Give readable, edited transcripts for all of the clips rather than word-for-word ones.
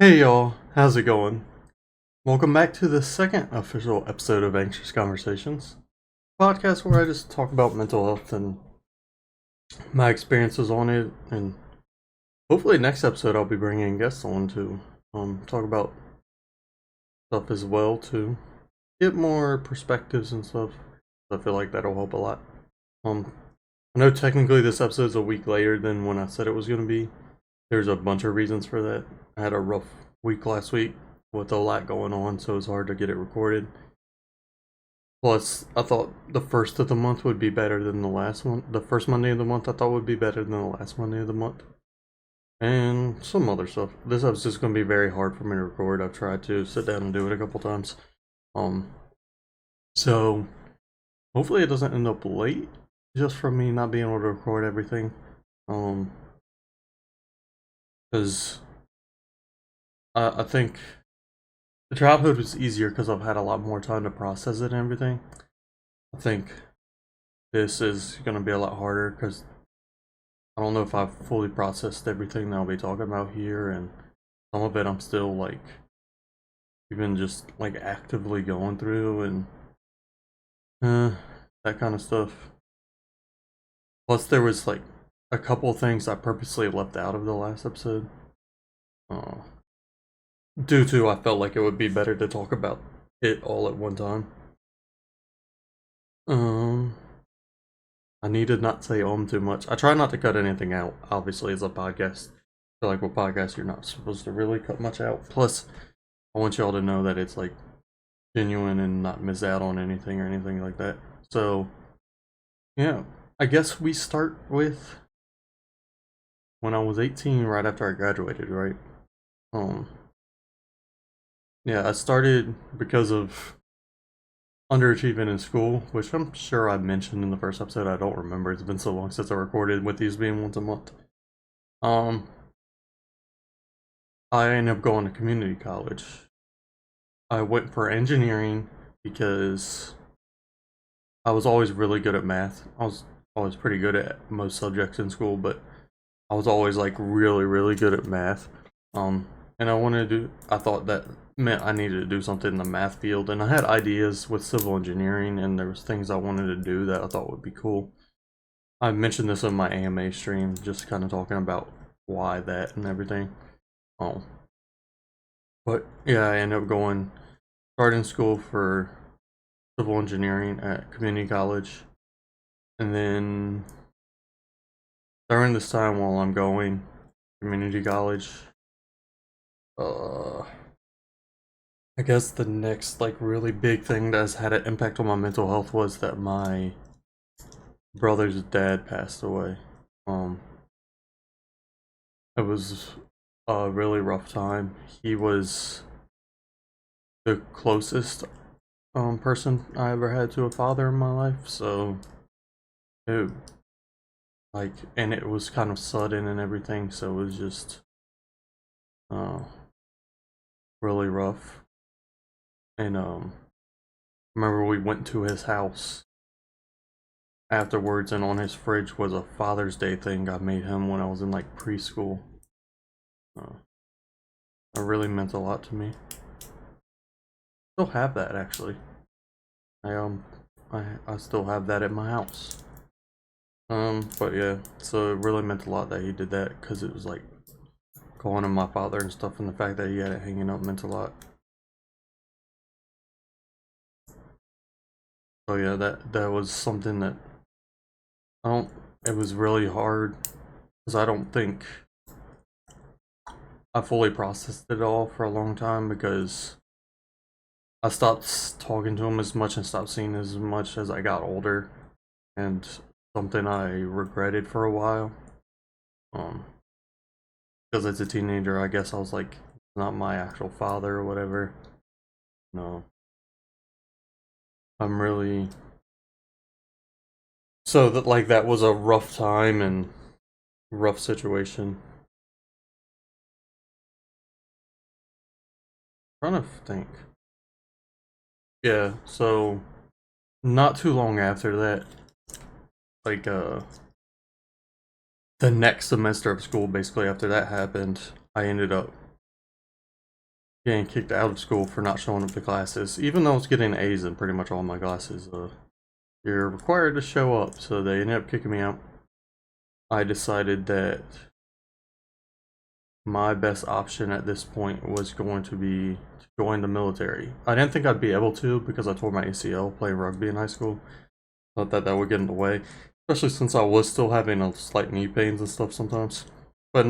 Hey y'all, how's it going? Welcome back to the second official episode of Anxious Conversations, podcast where I just talk about mental health and my experiences on it, and hopefully next episode I'll be bringing guests on to talk about stuff as well to get more perspectives and stuff. I feel like that'll help a lot. Um, I know technically this episode's a week later than when I said it was gonna be. There's a bunch of reasons for that. I had a rough week last week with a lot going on, so it's hard to get it recorded. Plus, I thought the first of the month would be better than the last one. The first Monday of the month I thought would be better than the last Monday of the month. And some other stuff. This episode's just going to be very hard for me to record. I've tried to sit down and do it a couple times. Um, so hopefully it doesn't end up late just from me not being able to record everything. Because I think the childhood was easier because I've had a lot more time to process it and everything. I think this is going to be a lot harder because I don't know if I've fully processed everything that I'll be talking about here, and some of it I'm still like even just like actively going through and that kind of stuff. Plus, there was like a couple things I purposely left out of the last episode. Uh, Due to I felt like it would be better to talk about it all at one time. Um, I need to not say too much. I try not to cut anything out. Obviously, as a podcast, I feel like with podcasts, you're not supposed to really cut much out. Plus, I want y'all to know that it's like genuine and not miss out on anything or anything like that. So, yeah, I guess we start with when I was 18, right after I graduated, right? Um, yeah, I started because of underachieving in school, which I'm sure I mentioned in the first episode. I don't remember. It's been so long since I recorded with these being once a month. Um, I ended up going to community college. I went for engineering because I was always really good at math. I was always pretty good at most subjects in school, but I was always like really, really good at math. Um, and I thought that meant I needed to do something in the math field, and I had ideas with civil engineering, and there was things I wanted to do that I thought would be cool. I mentioned this in my AMA stream, just kind of talking about why that and everything. Oh, but yeah, I ended up starting school for civil engineering at community college, and then during this time while I'm going community college, uh, I guess the next like really big thing that's had an impact on my mental health was that my brother's dad passed away. Um, it was a really rough time. He was the closest person I ever had to a father in my life, so it and it was kind of sudden and everything, so it was just uh really rough. And remember we went to his house afterwards, and on his fridge was a Father's Day thing I made him when I was in like preschool. uh, it really meant a lot to me. Still have that actually. I I still have that at my house. But yeah, so it really meant a lot that he did that because it was like calling him my father and stuff, and the fact that he had it hanging up meant a lot. So yeah, that was something that I don't. It was really hard because I don't think I fully processed it all for a long time because I stopped talking to him as much and stopped seeing as much as I got older, and something I regretted for a while. Um, because as a teenager, I guess I was like, not my actual father or whatever. No, I'm really so that like that was a rough time and rough situation. I'm trying to think. Yeah, so not too long after that, like the next semester of school, basically after that happened, I ended up getting kicked out of school for not showing up to classes, even though I was getting A's in pretty much all my classes. You're required to show up, so they ended up kicking me out. I decided that my best option at this point was going to be to join the military. I didn't think I'd be able to because I tore my ACL playing rugby in high school. Thought that would get in the way, especially since I was still having a slight knee pains and stuff sometimes. But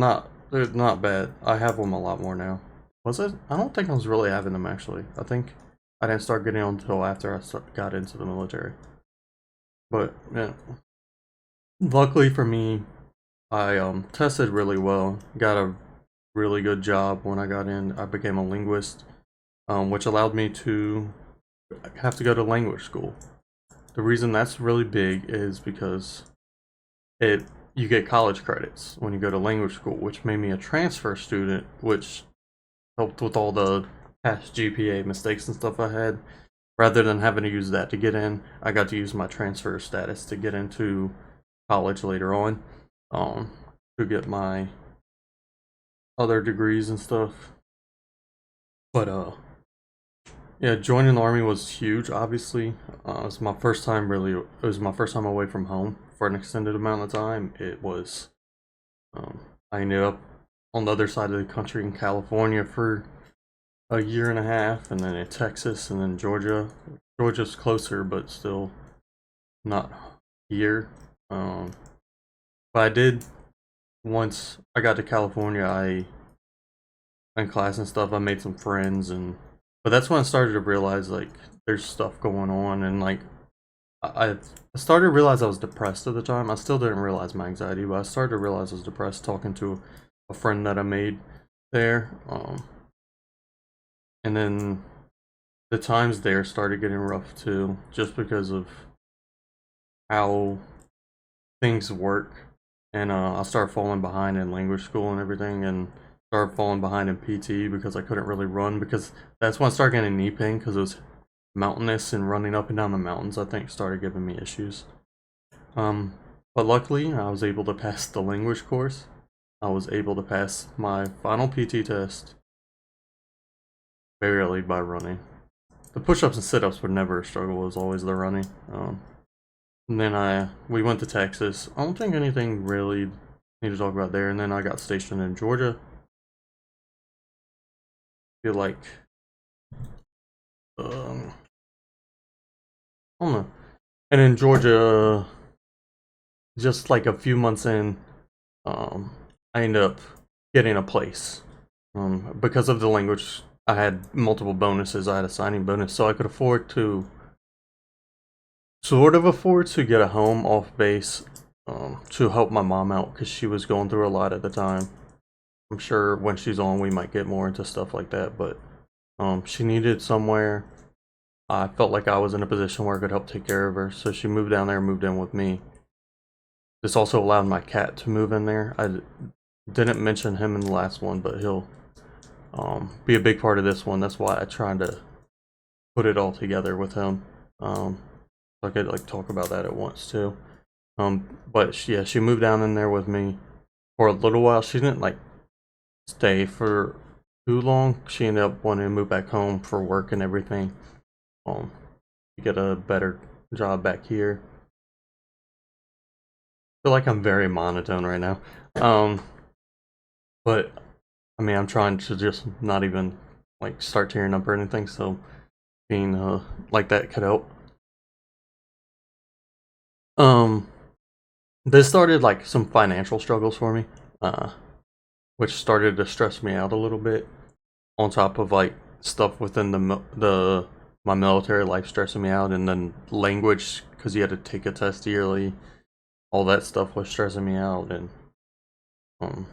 they're not bad. I have them a lot more now. Was it? I don't think I was really having them actually. I think I didn't start getting them until after I got into the military. But yeah, luckily for me, I tested really well. Got a really good job when I got in. I became a linguist, which allowed me to have to go to language school. The reason that's really big is because you get college credits when you go to language school, which made me a transfer student, which helped with all the past GPA mistakes and stuff I had. Rather than having to use that to get in, I got to use my transfer status to get into college later on, to get my other degrees and stuff. But yeah, joining the army was huge. Obviously, it was my first time. Really, it was my first time away from home for an extended amount of time. It was. I ended up on the other side of the country in California for a year and a half, and then in Texas, and then Georgia. Georgia's closer, but still not here. But I did once I got to California. I in class and stuff. I made some friends, and but that's when I started to realize like there's stuff going on, and like I started to realize I was depressed at the time. I still didn't realize my anxiety, but I started to realize I was depressed talking to a friend that I made there. And then the times there started getting rough too, just because of how things work. And I started falling behind in language school and everything, and started falling behind in PT because I couldn't really run, because that's when I started getting knee pain because it was mountainous, and running up and down the mountains I think started giving me issues. But luckily I was able to pass the language course. I was able to pass my final PT test barely by running. The push-ups and sit-ups were never a struggle, it was always the running. And then we went to Texas. I don't think anything really need to talk about there. And then I got stationed in Georgia. I feel like I don't know. And in Georgia, just like a few months in, I ended up getting a place. Because of the language, I had multiple bonuses. I had a signing bonus, so I could sort of afford to get a home off base, to help my mom out because she was going through a lot at the time. I'm sure when she's on, we might get more into stuff like that, but she needed somewhere. I felt like I was in a position where I could help take care of her, so she moved down there, moved in with me. This also allowed my cat to move in there. I didn't mention him in the last one, but he'll be a big part of this one. That's why I tried to put it all together with him. So I could like talk about that at once too. But she moved down in there with me for a little while. She didn't like stay for too long. She ended up wanting to move back home for work and everything. To get a better job back here. I feel like I'm very monotone right now. But I mean, I'm trying to just not even like start tearing up or anything, so being like that could help. Um, this started like some financial struggles for me, which started to stress me out a little bit. On top of like stuff within the my military life stressing me out, and then language because you had to take a test yearly. All that stuff was stressing me out, and um,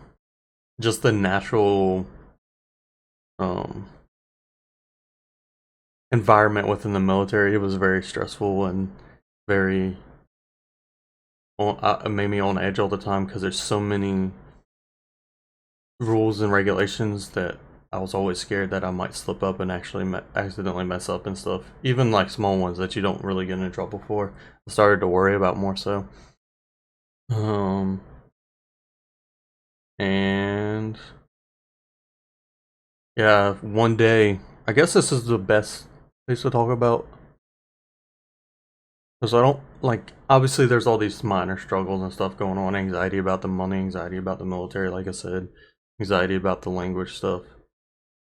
just the natural um environment within the military. It was very stressful and very made me on edge all the time because there's so many rules and regulations that I was always scared that I might slip up and actually accidentally mess up and stuff. Even like small ones that you don't really get in trouble for, I started to worry about more so. Um, and Yeah, one day. I guess this is the best place to talk about because I don't like. Obviously, there's all these minor struggles and stuff going on. Anxiety about the money, anxiety about the military, like I said, anxiety about the language stuff.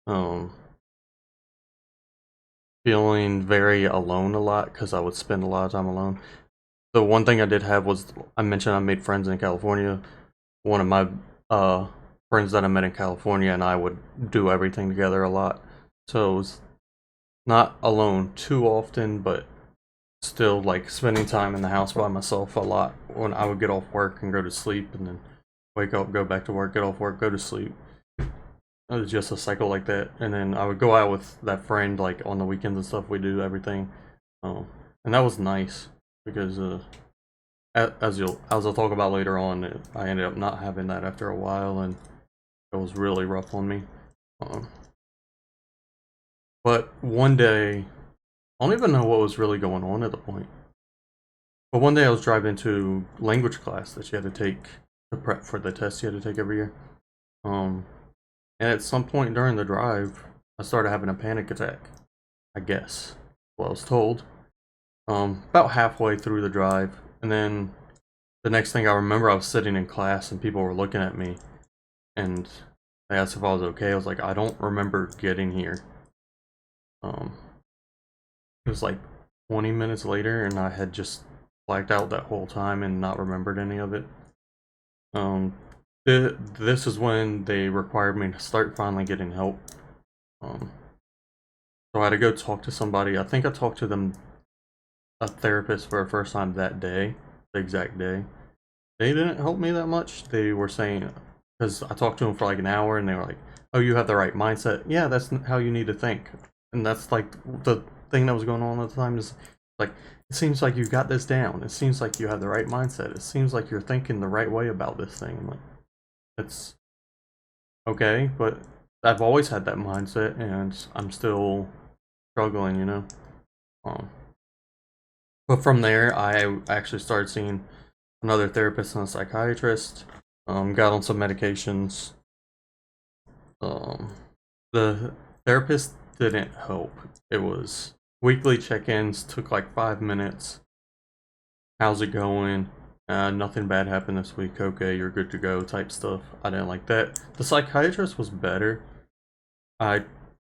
Um, Feeling very alone a lot because I would spend a lot of time alone. The one thing I did have was I mentioned I made friends in California. One of my uh friends that I met in California and I would do everything together a lot. So it was not alone too often, but still like spending time in the house by myself a lot when I would get off work and go to sleep and then wake up, go back to work, get off work, go to sleep. It was just a cycle like that. And then I would go out with that friend like on the weekends and stuff. We do everything. Um, and that was nice because as I'll talk about later on, I ended up not having that after a while and it was really rough on me. Um, but one day, I don't even know what was really going on at the point. But one day I was driving to language class that you had to take to prep for the test you had to take every year. Um, and at some point during the drive, I started having a panic attack. I guess. Well, I was told. About halfway through the drive, and then the next thing I remember, I was sitting in class and people were looking at me, and they asked if I was okay. I was like, I don't remember getting here. Um, it was like 20 minutes later, and I had just blacked out that whole time and not remembered any of it. Um, this is when they required me to start finally getting help. Um, so I had to go talk to somebody. I think I talked to a therapist for the first time that day, the exact day. They didn't help me that much. They were saying, because I talked to them for like an hour, and they were like, "Oh, you have the right mindset. Yeah, that's how you need to think." And that's like the thing that was going on at the time is like, it seems like you got this down. It seems like you have the right mindset. It seems like you're thinking the right way about this thing. I'm like, it's okay, but I've always had that mindset, and I'm still struggling, you know. Um, but from there, I actually started seeing another therapist and a psychiatrist. Got on some medications. Um, the therapist didn't help. It was weekly check-ins, took like 5 minutes. How's it going? Nothing bad happened this week. Okay, you're good to go type stuff. I didn't like that. The psychiatrist was better. I,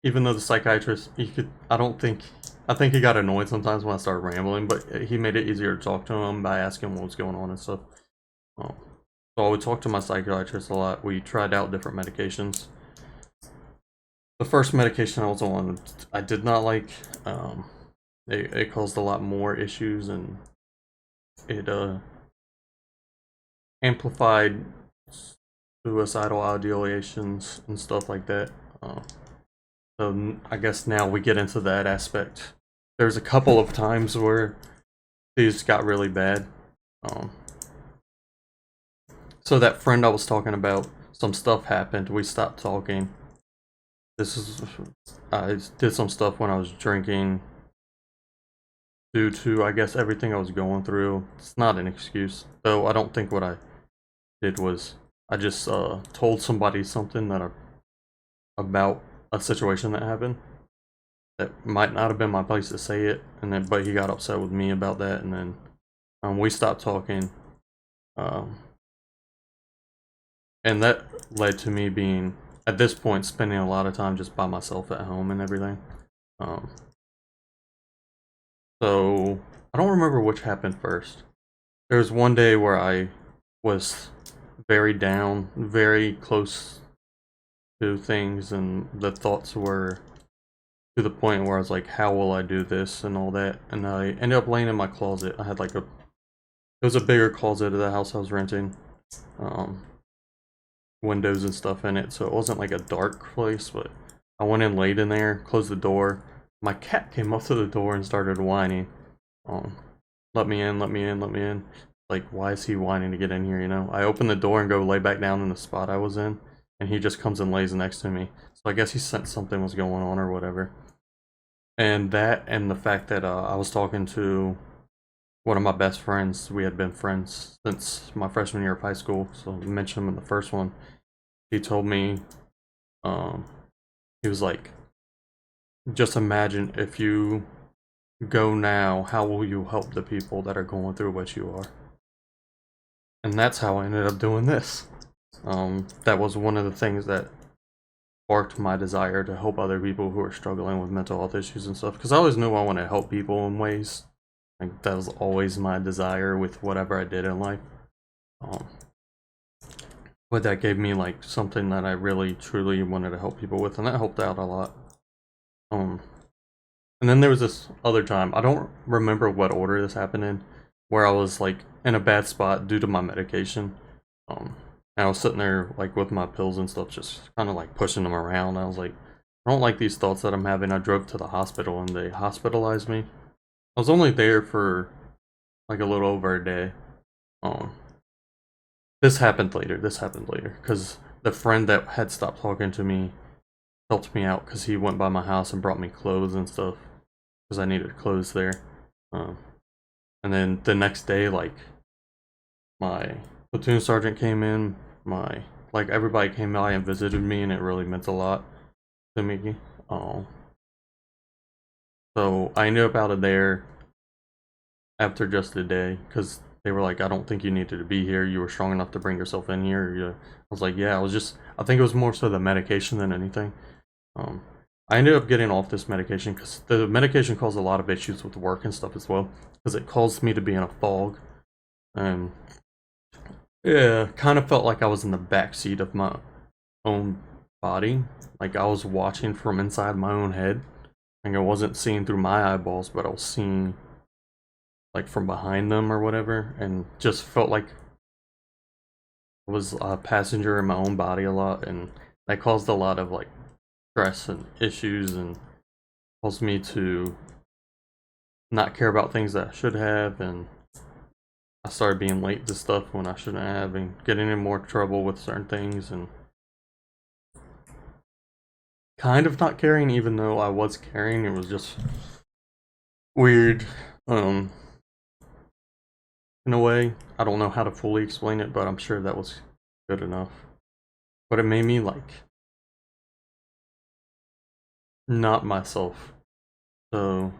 even though the psychiatrist, I think he got annoyed sometimes when I started rambling, but he made it easier to talk to him by asking what was going on and stuff. Um, so I would talk to my psychiatrist a lot. We tried out different medications. The first medication I was on, I did not like. It caused a lot more issues and it amplified suicidal ideations and stuff like that. So I guess now we get into that aspect. There's a couple of times where these got really bad. Um, so that friend I was talking about, some stuff happened. We stopped talking. This is I did some stuff when I was drinking due to I guess everything I was going through. It's not an excuse, though. I don't think what I did was I just told somebody something about a situation that happened that might not have been my place to say it, and then but he got upset with me about that, and then we stopped talking, um, and that led to me being at this point spending a lot of time just by myself at home and everything. Um, so I don't remember which happened first. There was one day where I was very down, very close to things, and the thoughts were to the point where I was like, how will I do this and all that? And I ended up laying in my closet. I had like it was a bigger closet of the house I was renting. Um, Windows and stuff in it, so it wasn't like a dark place, but I went in, laid in there, closed the door. My cat came up to the door and started whining. Um, Let me in, let me in, let me in. Like, why is he whining to get in here, you know? I open the door and go lay back down in the spot I was in, and he just comes and lays next to me. So I guess he sensed something was going on or whatever. And that, and the fact that I was talking to one of my best friends. We had been friends since my freshman year of high school, so I mentioned him in the first one. He told me, um, He was like, just imagine if you go now, how will you help the people that are going through what you are? And that's how I ended up doing this. That was one of the things that sparked my desire to help other people who are struggling with mental health issues and stuff. Because I always knew I wanted to help people in ways. Like, that was always my desire with whatever I did in life. But that gave me like something that I really truly wanted to help people with, and that helped out a lot. And then there was this other time, I don't remember what order this happened in, where I was like in a bad spot due to my medication. And I was sitting there like with my pills and stuff, just kind of like pushing them around. I was like, I don't like these thoughts that I'm having. I drove to the hospital and they hospitalized me. I was only there for like a little over a day. This happened later, because the friend that had stopped talking to me helped me out because he went by my house and brought me clothes and stuff, because I needed clothes there. And then the next day, like, my platoon sergeant came in, like, everybody came by and visited me, and it really meant a lot to me. So I ended up out of there after just a day, because they were like, I don't think you needed to be here. You were strong enough to bring yourself in here. I was like, yeah, I think it was more so the medication than anything. I ended up getting off this medication because the medication caused a lot of issues with work and stuff as well, because it caused me to be in a fog. And yeah, kind of felt like I was in the backseat of my own body. Like I was watching from inside my own head. Like I wasn't seeing through my eyeballs, but I was seeing like from behind them or whatever, and just felt like I was a passenger in my own body a lot, and that caused a lot of like stress and issues, and caused me to not care about things that I should have, and I started being late to stuff when I shouldn't have, and getting in more trouble with certain things, and kind of not caring even though I was caring. It was just weird. In a way, I don't know how to fully explain it, but I'm sure that was good enough. But it made me like not myself. So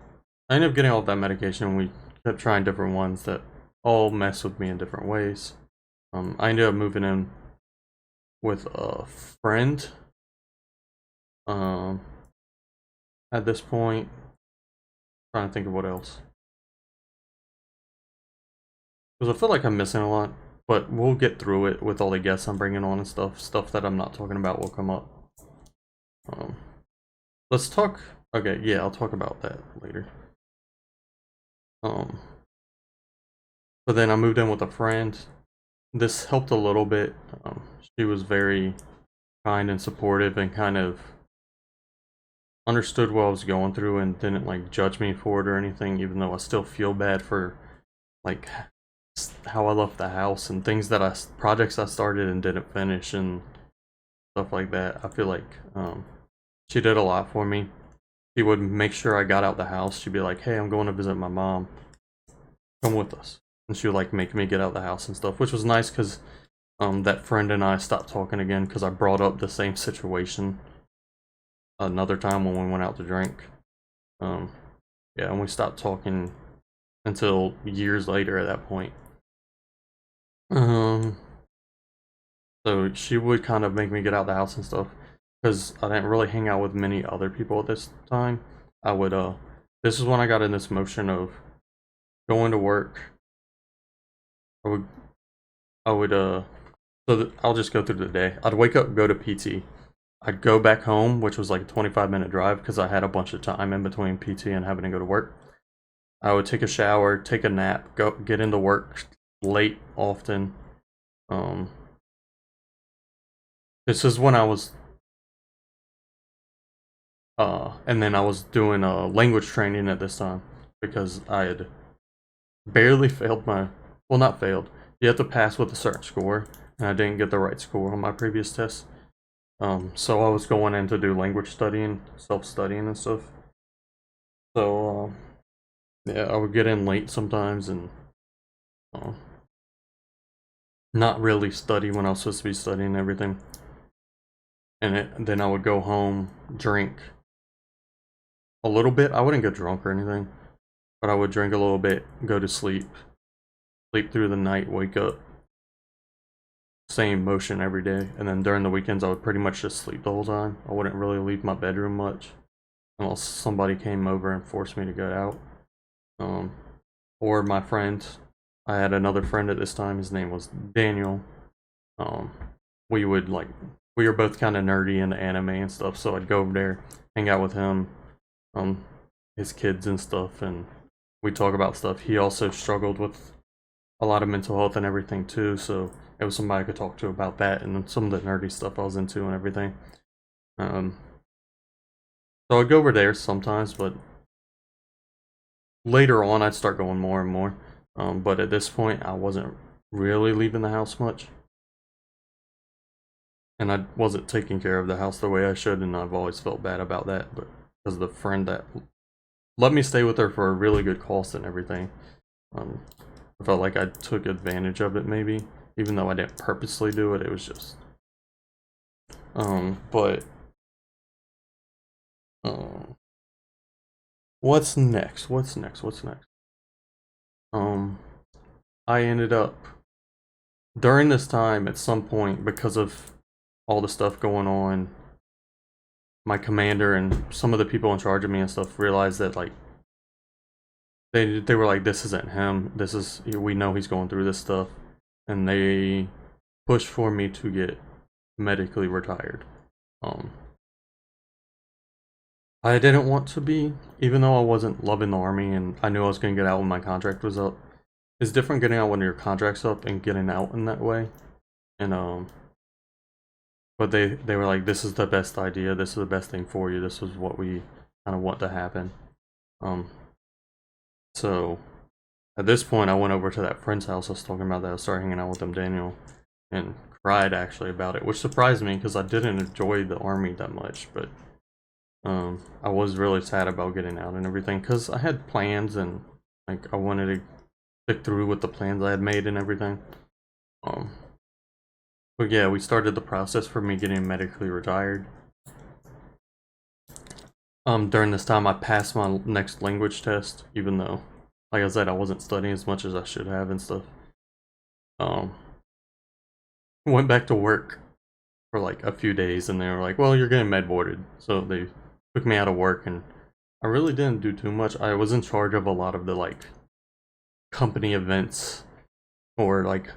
I ended up getting all that medication, and we kept trying different ones that all mess with me in different ways. I ended up moving in with a friend. At this point, trying to think of what else. Because I feel like I'm missing a lot, but we'll get through it with all the guests I'm bringing on and stuff. Stuff that I'm not talking about will come up. Let's talk. Okay, yeah, I'll talk about that later. But then I moved in with a friend. This helped a little bit. She was very kind and supportive, and kind of understood what I was going through, and didn't like judge me for it or anything, even though I still feel bad for like how I left the house and things that projects I started and didn't finish and stuff like that. I feel like she did a lot for me. She would make sure I got out the house. She'd be like, hey, I'm going to visit my mom, come with us. And she would like make me get out the house and stuff, which was nice because that friend and I stopped talking again because I brought up the same situation another time when we went out to drink. Yeah, and we stopped talking until years later at that point. So she would kind of make me get out the house and stuff, because I didn't really hang out with many other people at this time. I would this is when I got in this motion of going to work. I'll just go through the day. I'd wake up, go to PT. I'd go back home, which was like a 25-minute drive because I had a bunch of time in between PT and having to go to work. I would take a shower, take a nap, go get into work late often. This is when I was and then I was doing language training at this time because I had barely failed well, not failed. You have to pass with a certain score, and I didn't get the right score on my previous test. So I was going in to do language studying, self-studying and stuff. So yeah, I would get in late sometimes and not really study when I was supposed to be studying everything. and then I would go home, drink a little bit. I wouldn't get drunk or anything, but I would drink a little bit, go to sleep, sleep through the night, wake up, same motion every day. And then during the weekends, I would pretty much just sleep the whole time. I wouldn't really leave my bedroom much unless somebody came over and forced me to get out. Or my friends. I had another friend at this time. His name was Daniel. Um, we would like we were both kind of nerdy into anime and stuff, so I'd go over there, hang out with him, his kids and stuff, and we'd talk about stuff. He also struggled with a lot of mental health and everything too, so it was somebody I could talk to about that and some of the nerdy stuff I was into and everything. So I'd go over there sometimes, but later on I'd start going more and more. But at this point I wasn't really leaving the house much. And I wasn't taking care of the house the way I should, and I've always felt bad about that. But because of the friend that let me stay with her for a really good cost and everything, I felt like I took advantage of it maybe, even though I didn't purposely do it. It was just, but what's next? What's next? What's next? I ended up during this time at some point because of all the stuff going on. My commander and some of the people in charge of me and stuff realized that like they were like, this isn't him. This is, we know he's going through this stuff, and they pushed for me to get medically retired. I didn't want to be, even though I wasn't loving the army and I knew I was going to get out when my contract was up. It's different getting out when your contract's up and getting out in that way. And but they were like, this is the best idea, this is the best thing for you, this is what we kind of want to happen. So at this point I went over to that friend's house I was talking about that I started hanging out with him, Daniel, and cried actually about it, which surprised me because I didn't enjoy the army that much, but I was really sad about getting out and everything because I had plans and like I wanted to stick through with the plans I had made and everything. But yeah, we started the process for me getting medically retired. During this time I passed my next language test, even though, like I said, I wasn't studying as much as I should have and stuff. Went back to work for like a few days and they were like, well, you're getting med boarded. So they took me out of work and I really didn't do too much. I was in charge of a lot of the like company events, or like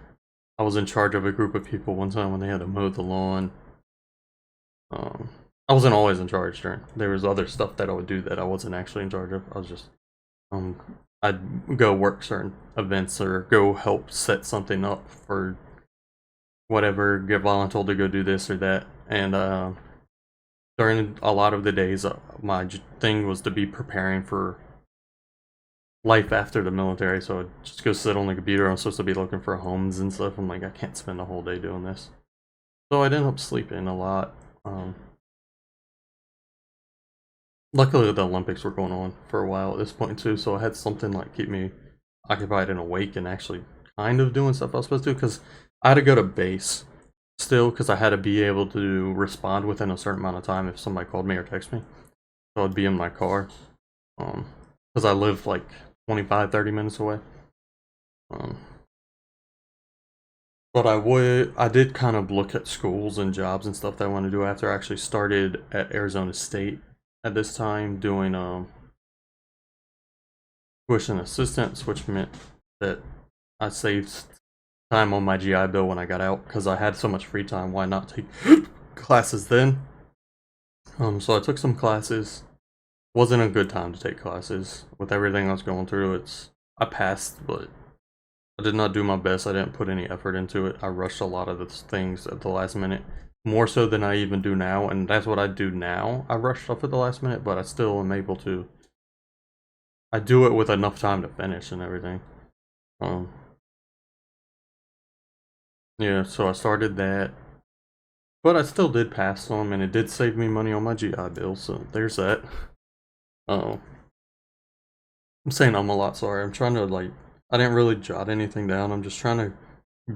I was in charge of a group of people one time when they had to mow the lawn. I wasn't always in charge there was other stuff that I would do that I wasn't actually in charge of. I was just I'd go work certain events or go help set something up for whatever, get voluntold to go do this or that. And during a lot of the days, my thing was to be preparing for life after the military, so I'd just go sit on the computer. I'm supposed to be looking for homes and stuff. I'm like, I can't spend a whole day doing this. So I'd end up sleeping a lot. Luckily the Olympics were going on for a while at this point too, so I had something like keep me occupied and awake and actually kind of doing stuff I was supposed to do, because I had to go to base still because I had to be able to respond within a certain amount of time if somebody called me or texted me. So I'd be in my car, because I lived like 25-30 minutes away. But I did kind of look at schools and jobs and stuff that I want to do after I actually started at Arizona State at this time doing tuition assistance, which meant that I saved time on my GI Bill when I got out because I had so much free time. Why not take classes then? So I took some classes. Wasn't a good time to take classes with everything I was going through. I passed, but I did not do my best. I didn't put any effort into it. I rushed a lot of the things at the last minute, more so than I even do now, and that's what I do now. I rush stuff at the last minute, but I still am able to. I do it with enough time to finish and everything. Yeah, so I started that, but I still did pass some, and it did save me money on my GI Bill, so there's that. I'm saying I'm a lot, sorry. I'm trying to like, I didn't really jot anything down. I'm just trying to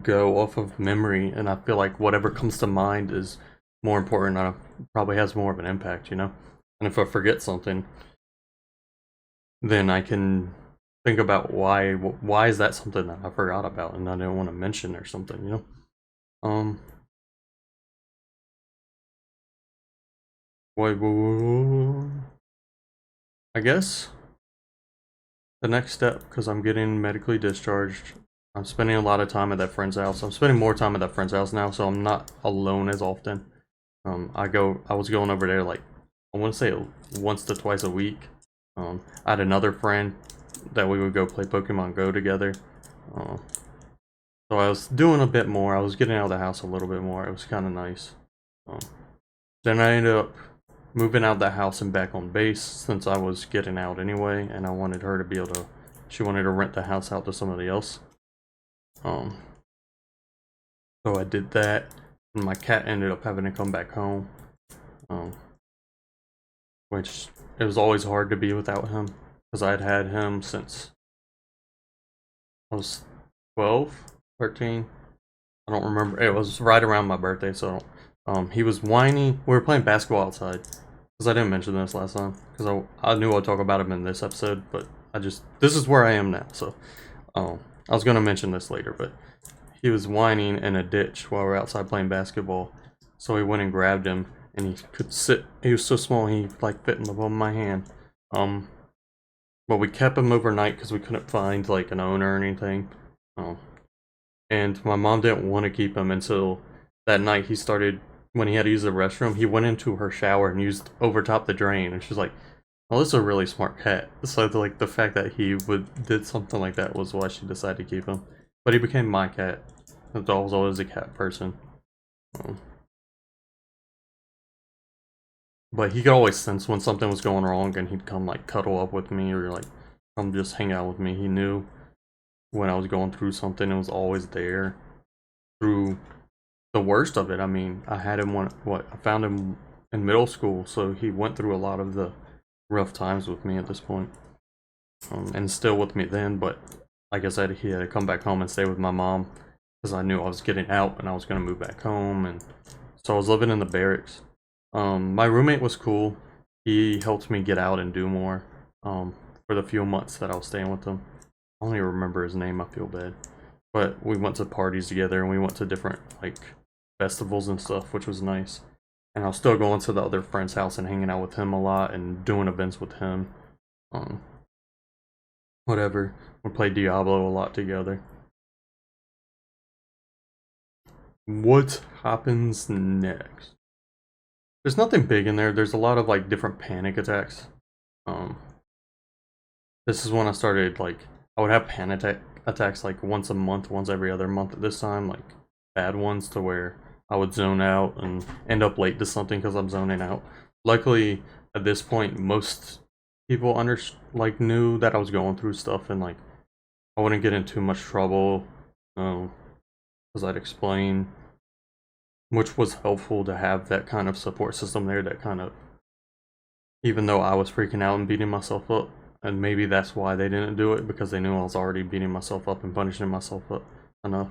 go off of memory, and I feel like whatever comes to mind is more important, probably has more of an impact, you know? And if I forget something, then I can think about why is that something that I forgot about and I didn't want to mention or something, you know? Um, I guess the next step, because I'm getting medically discharged, I'm spending a lot of time at that friend's house. I'm spending more time at that friend's house now, so I'm not alone as often. I was going over there like, I want to say once to twice a week. I had another friend that we would go play Pokemon Go together. Uh, so I was doing a bit more. I was getting out of the house a little bit more. It was kind of nice. Um, then I ended up moving out of the house and back on base since I was getting out anyway, and I wanted her to be able to. She wanted to rent the house out to somebody else. Um, so I did that, and my cat ended up having to come back home. Um, which it was always hard to be without him because I'd had him since I was 12, 13. I don't remember. It was right around my birthday, so he was whiny. We were playing basketball outside because I didn't mention this last time because I knew I'd talk about him in this episode, but this is where I am now. So I was gonna mention this later, but he was whining in a ditch while we were outside playing basketball. So we went and grabbed him, and he could sit. He was so small, he like fit in the palm of my hand. But we kept him overnight because we couldn't find like an owner or anything. And my mom didn't want to keep him until that night. He started when he had to use the restroom. He went into her shower and used overtop the drain, and she's like, "Well, this is a really smart cat." So like the fact that he did something like that was why she decided to keep him. But he became my cat. I was always a cat person. But he could always sense when something was going wrong, and he'd come like cuddle up with me or like come just hang out with me. He knew when I was going through something and was always there through the worst of it. I mean, I had him I found him in middle school, so he went through a lot of the rough times with me at this point. And still with me then, but like I said, he had to come back home and stay with my mom because I knew I was getting out and I was going to move back home, and so I was living in the barracks. My roommate was cool. He helped me get out and do more for the few months that I was staying with him. I don't even remember his name, I feel bad. But we went to parties together and we went to different like festivals and stuff, which was nice. And I was still going to the other friend's house and hanging out with him a lot and doing events with him. Um, Whatever. We played Diablo a lot together. What happens next? There's nothing big in there. There's a lot of like different panic attacks. Um, this is when I started like I would have panic attacks like once a month, once every other month at this time, like bad ones to where I would zone out and end up late to something because I'm zoning out. Luckily, at this point, most people knew that I was going through stuff and like I wouldn't get in too much trouble because I'd explain, which was helpful to have that kind of support system there that kind of, even though I was freaking out and beating myself up, and maybe that's why they didn't do it, because they knew I was already beating myself up and punishing myself up enough.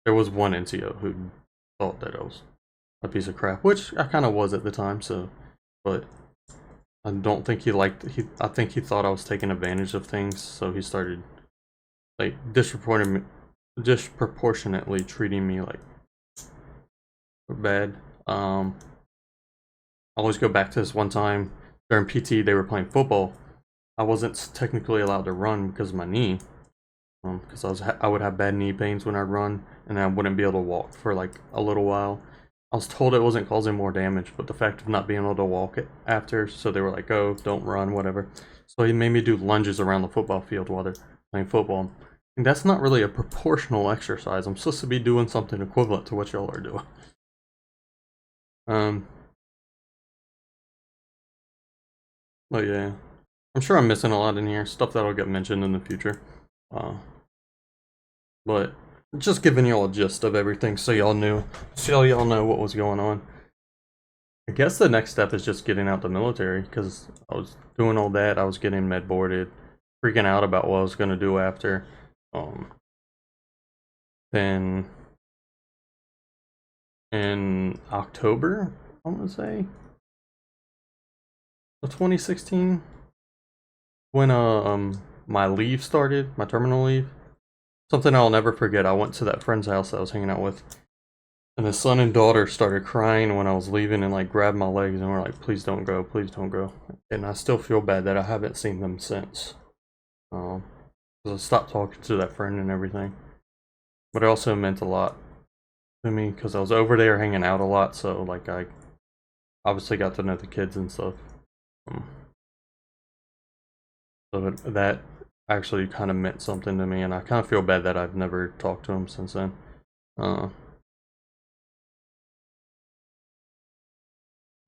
There was one NCO who thought that I was a piece of crap, which I kind of was at the time, so, but I don't think I think he thought I was taking advantage of things, so he started, like, disproportionately treating me, like, bad. I always go back to this one time during PT. They were playing football. I wasn't technically allowed to run because of my knee, because I would have bad knee pains when I'd run, and I wouldn't be able to walk for like a little while. I was told it wasn't causing more damage, but the fact of not being able to walk it after, so they were like, "Oh, don't run, whatever." So he made me do lunges around the football field while they're playing football. And that's not really a proportional exercise. I'm supposed to be doing something equivalent to what y'all are doing. Um, but yeah, I'm sure I'm missing a lot in here, stuff that'll get mentioned in the future. Uh, but just giving y'all a gist of everything so y'all know what was going on. I guess the next step is just getting out the military, because I was doing all that. I was getting med boarded, freaking out about what I was going to do after. Then in October, I want to say 2016 when my leave started, my terminal leave. Something I'll never forget. I went to that friend's house that I was hanging out with, and his son and daughter started crying when I was leaving and like grabbed my legs and were like, "Please don't go, please don't go." And I still feel bad that I haven't seen them since. 'Cause I stopped talking to that friend and everything. But it also meant a lot to me because I was over there hanging out a lot, so like I obviously got to know the kids and stuff. Um, so that actually kind of meant something to me, and I kind of feel bad that I've never talked to him since then. I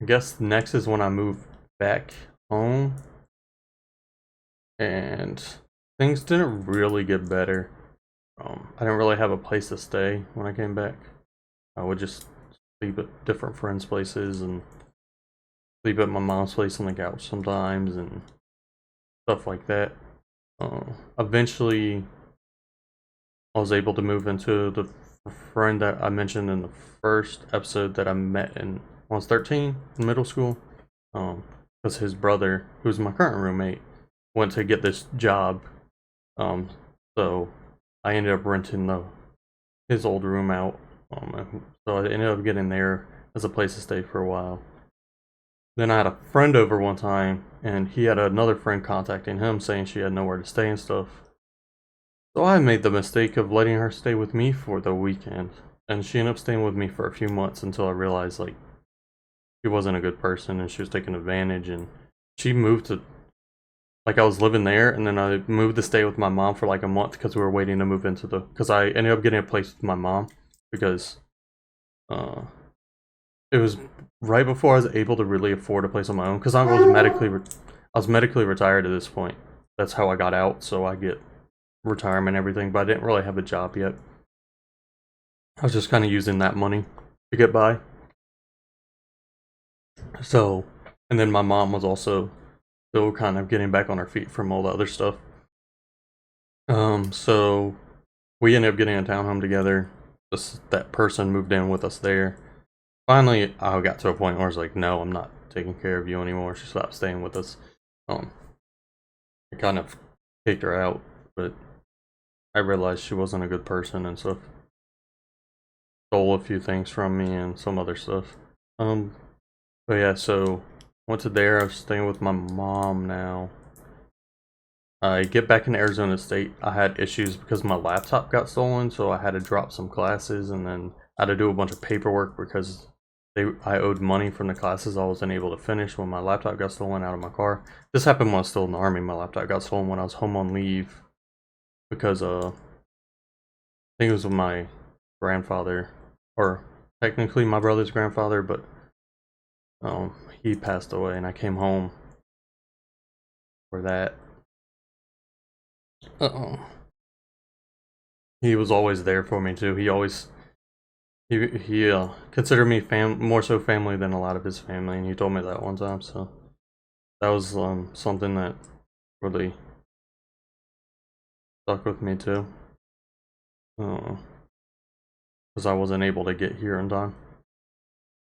guess next is when I move back home, and things didn't really get better. I didn't really have a place to stay when I came back. I would just sleep at different friends' places and sleep at my mom's place on the couch sometimes and stuff like that. Eventually, I was able to move into the friend that I mentioned in the first episode that I met when I was 13 in middle school. Because his brother, who's my current roommate, went to get this job. So I ended up renting his old room out. So I ended up getting there as a place to stay for a while. Then I had a friend over one time, and he had another friend contacting him saying she had nowhere to stay and stuff. So I made the mistake of letting her stay with me for the weekend, and she ended up staying with me for a few months until I realized like she wasn't a good person and she was taking advantage. And she moved to, like, I was living there, and then I moved to stay with my mom for like a month because we were waiting to move into because I ended up getting a place with my mom because it was right before I was able to really afford a place on my own because I was medically retired at this point. That's how I got out, so I get retirement and everything, but I didn't really have a job yet. I was just kind of using that money to get by. So, and then my mom was also still kind of getting back on her feet from all the other stuff. So we ended up getting a townhome together. That person moved in with us there. Finally, I got to a point where I was like, no, I'm not taking care of you anymore. She stopped staying with us. I kind of kicked her out, but I realized she wasn't a good person and stuff. Stole a few things from me and some other stuff. But yeah, so went to there. I was staying with my mom now. I get back in Arizona State. I had issues because my laptop got stolen, so I had to drop some classes, and then I had to do a bunch of paperwork because I owed money from the classes I wasn't able to finish when my laptop got stolen out of my car. This happened when I was still in the army. My laptop got stolen when I was home on leave because I think it was with my grandfather, or technically my brother's grandfather, but he passed away, and I came home for that. He was always there for me too. He considered me more so family than a lot of his family, and he told me that one time. So that was something that really stuck with me too, because I wasn't able to get here in time.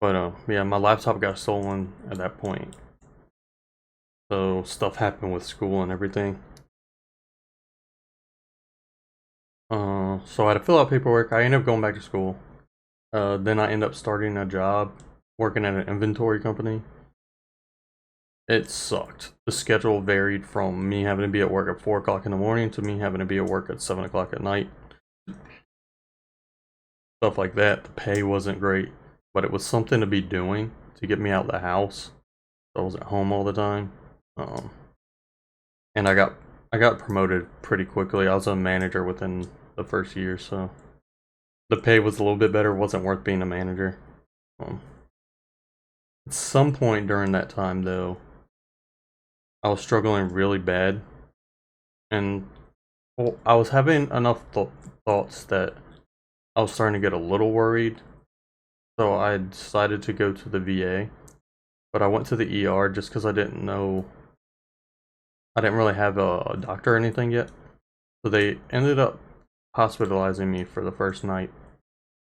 But yeah, my laptop got stolen at that point, so stuff happened with school and everything. So I had to fill out paperwork. I ended up going back to school. Then I ended up starting a job working at an inventory company. It sucked. The schedule varied from me having to be at work at 4 o'clock in the morning to me having to be at work at 7 o'clock at night. Stuff like that. The pay wasn't great, but it was something to be doing to get me out of the house. I was at home all the time. And I got promoted pretty quickly. I was a manager within the first year, so the pay was a little bit better. It wasn't worth being a manager. At some point during that time, though, I was struggling really bad, and well, I was having enough thoughts that I was starting to get a little worried. So I decided to go to the VA, but I went to the ER just because I didn't really have a doctor or anything yet. So they ended up hospitalizing me for the first night,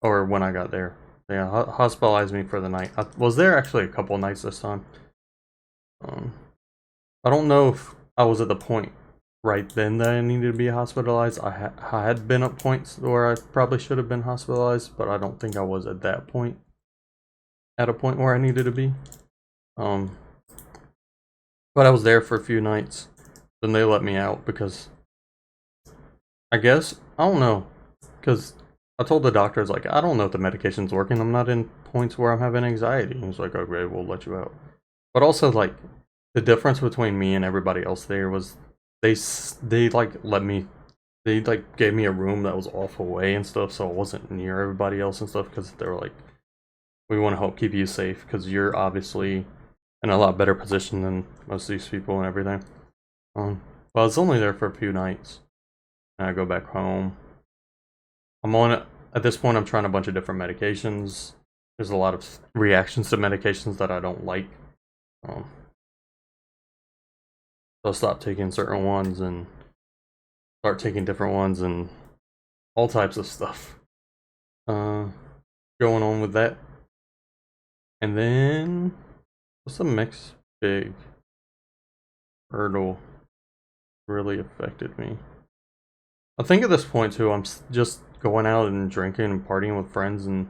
or when I got there. Yeah, hospitalized me for the night. I was there actually a couple nights this time. Um, I don't know if I was at the point right then that I needed to be hospitalized. I had been at points where I probably should have been hospitalized, but I don't think I was at that point. At a point where I needed to be. Um, but I was there for a few nights. Then they let me out because I guess I don't know. Because I told the doctor, I was like, I don't know if the medication's working. I'm not in points where I'm having anxiety. He was like, okay, we'll let you out. But also, like, the difference between me and everybody else there was they like let me, they like gave me a room that was off away and stuff, so I wasn't near everybody else and stuff, because they were like, we want to help keep you safe because you're obviously in a lot better position than most of these people and everything. But I was only there for a few nights, and I go back home. I'm on it at this point. I'm trying a bunch of different medications. There's a lot of reactions to medications that I don't like. So I'll stop taking certain ones and start taking different ones and all types of stuff going on with that. And then what's the next big hurdle really affected me? I think at this point too, I'm just going out and drinking and partying with friends and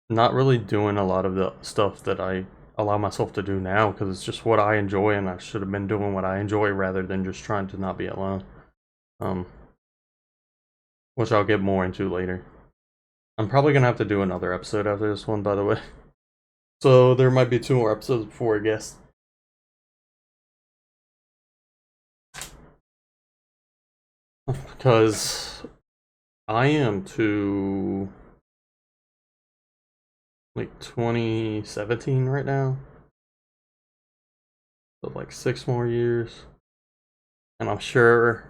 not really doing a lot of the stuff that I allow myself to do now, because it's just what I enjoy, and I should have been doing what I enjoy rather than just trying to not be alone. Which I'll get more into later. I'm probably gonna have to do another episode after this one, by the way. So there might be 2 more episodes before I guess. Because I am to like 2017 right now. So like 6 more years. And I'm sure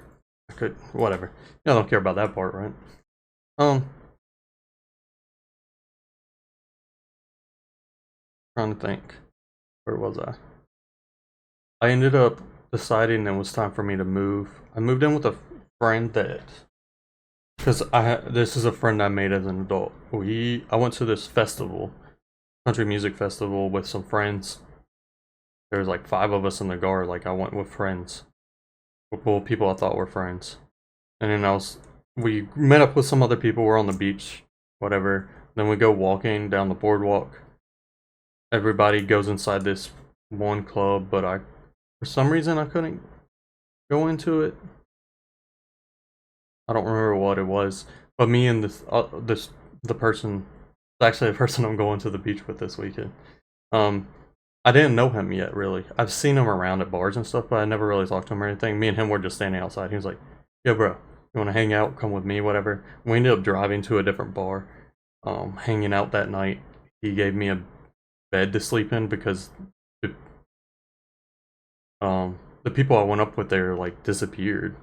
I could, whatever. I don't care about that part, right? Trying to think. Where was I? I ended up deciding it was time for me to move. I moved in with a friend that, because this is a friend I made as an adult. I went to this festival, country music festival, with some friends. There's like 5 of us in the car. Like, I went with friends, well, people I thought were friends, and then we met up with some other people. We're on the beach, whatever. Then we go walking down the boardwalk. Everybody goes inside this one club, but for some reason, I couldn't go into it. I don't remember what it was, but me and the person, actually the person I'm going to the beach with this weekend. I didn't know him yet, really. I've seen him around at bars and stuff, but I never really talked to him or anything. Me and him were just standing outside. He was like, "Yo, bro, you want to hang out? Come with me, whatever." We ended up driving to a different bar, hanging out that night. He gave me a bed to sleep in because the people I went up with there like disappeared.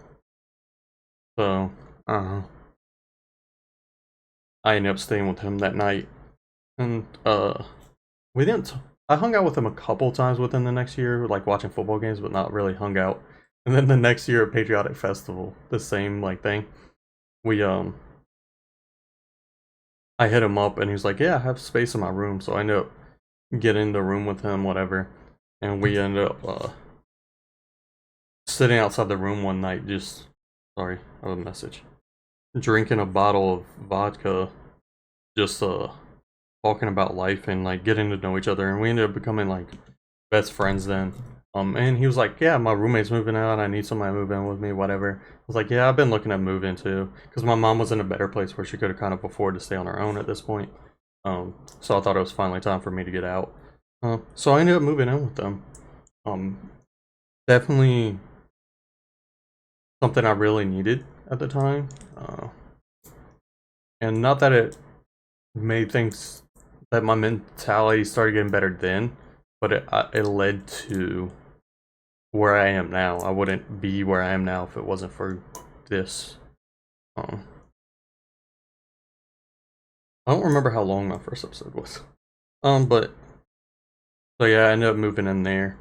So I ended up staying with him that night, and we didn't. I hung out with him a couple times within the next year, like watching football games, but not really hung out. And then the next year at Patriotic Festival, the same like thing. We I hit him up and he was like, "Yeah, I have space in my room." So I ended up getting the room with him, whatever. And we ended up sitting outside the room one night, just sorry, I have a message. Drinking a bottle of vodka, just talking about life and like getting to know each other, and we ended up becoming like best friends then. And he was like, "Yeah, my roommate's moving out. I need somebody to move in with me, whatever." I was like, "Yeah, I've been looking at moving too," because my mom was in a better place where she could have kind of afford to stay on her own at this point. So I thought it was finally time for me to get out. So I ended up moving in with them. Definitely something I really needed at the time. And not that it made things, that my mentality started getting better then, but it led to where I am now. I wouldn't be where I am now if it wasn't for this. I don't remember how long my first episode was. But so yeah, I ended up moving in there.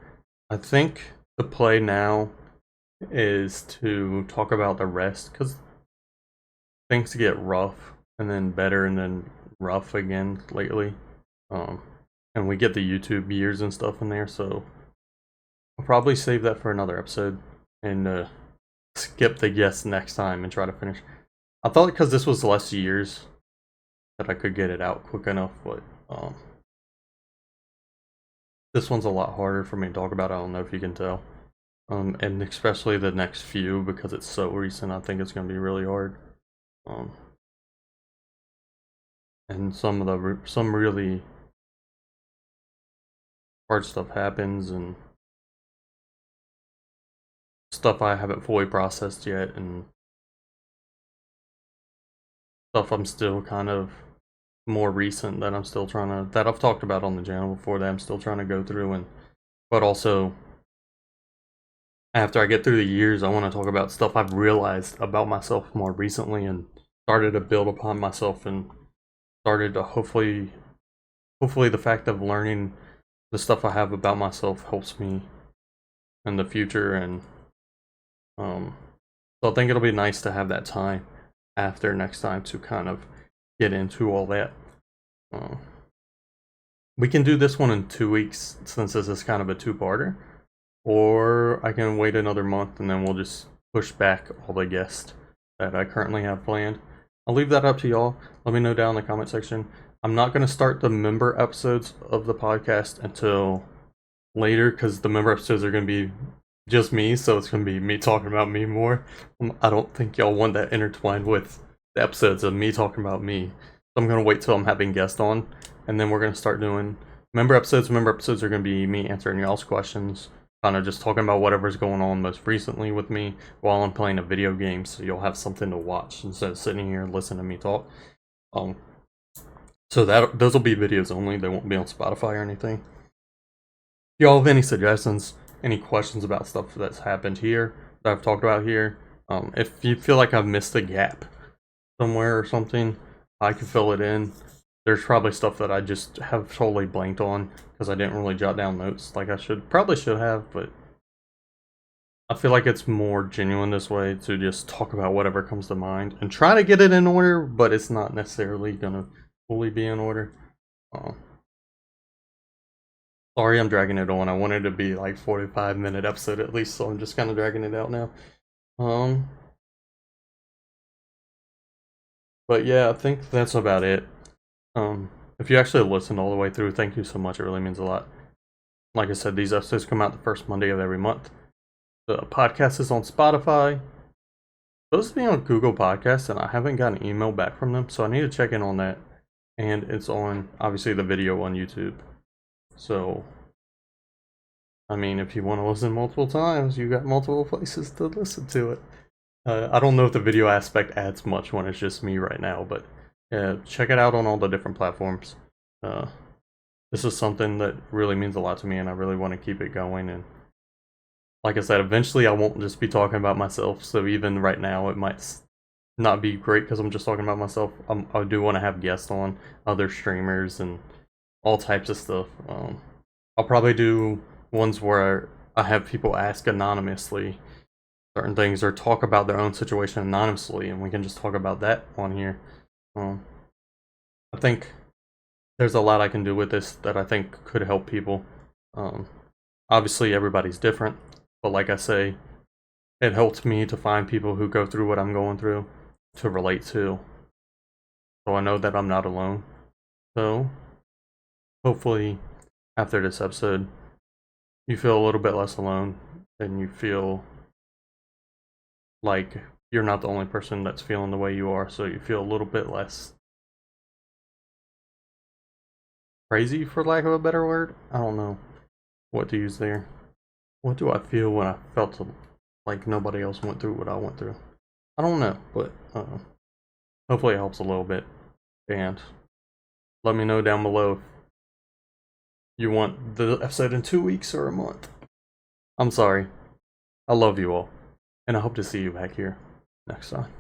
I think the play now is to talk about the rest, because things get rough and then better and then rough again lately. And we get the YouTube years and stuff in there, so I'll probably save that for another episode and skip the guests next time and try to finish. I thought because this was less years that I could get it out quick enough, but this one's a lot harder for me to talk about. I don't know if you can tell. And especially the next few, because it's so recent, I think it's going to be really hard. And some really hard stuff happens, and stuff I haven't fully processed yet, and stuff I'm still kind of more recent that I'm still trying to, that I've talked about on the channel before, that I'm still trying to go through. And but also, after I get through the years, I want to talk about stuff I've realized about myself more recently and started to build upon myself, and started to hopefully the fact of learning the stuff I have about myself helps me in the future. And so I think it'll be nice to have that time after next time to kind of get into all that. We can do this one in 2 weeks, since this is kind of a two-parter, or I can wait another month and then we'll just push back all the guests that I currently have planned. I'll leave that up to y'all. Let me know down in the comment section. I'm not going to start the member episodes of the podcast until later, because the member episodes are going to be just me, so it's going to be me talking about me more. I don't think y'all want that intertwined with the episodes of me talking about me. So I'm going to wait till I'm having guests on, and then we're going to start doing member episodes. Member episodes are going to be me answering y'all's questions, kind of just talking about whatever's going on most recently with me while I'm playing a video game, so you'll have something to watch instead of sitting here and listening to me talk. So those will be videos only. They won't be on Spotify or anything. If y'all have any suggestions, any questions about stuff that's happened here, that I've talked about here, if you feel like I've missed a gap somewhere or something, I can fill it in. There's probably stuff that I just have totally blanked on because I didn't really jot down notes like I probably should have, but I feel like it's more genuine this way, to just talk about whatever comes to mind and try to get it in order, but it's not necessarily gonna fully be in order. Sorry I'm dragging it on. I wanted to be like 45-minute episode at least, so I'm just kind of dragging it out now. But yeah, I think that's about it. If you actually listened all the way through, thank you so much. It really means a lot. Like I said, these episodes come out the first Monday of every month. The podcast is on Spotify. It's supposed to be on Google Podcasts, and I haven't got an email back from them, so I need to check in on that. And it's on, obviously, the video on YouTube. So, I mean, if you want to listen multiple times, you got multiple places to listen to it. I don't know if the video aspect adds much when it's just me right now, but check it out on all the different platforms. This is something that really means a lot to me, and I really want to keep it going. And like I said, eventually I won't just be talking about myself, so even right now it might not be great because I'm just talking about myself. I do want to have guests on, other streamers, and all types of stuff. I'll probably do ones where I have people ask anonymously certain things, or talk about their own situation anonymously, and we can just talk about that on here. I think there's a lot I can do with this that I think could help people. Obviously everybody's different, but like I say, it helped me to find people who go through what I'm going through to relate to, so I know that I'm not alone. So hopefully after this episode you feel a little bit less alone, and you feel like you're not the only person that's feeling the way you are, so you feel a little bit less crazy, for lack of a better word. I don't know what to use there. What do I feel when I felt like nobody else went through what I went through? I don't know, but hopefully it helps a little bit. And let me know down below if you want the episode in 2 weeks or a month. I'm sorry. I love you all, and I hope to see you back here next time.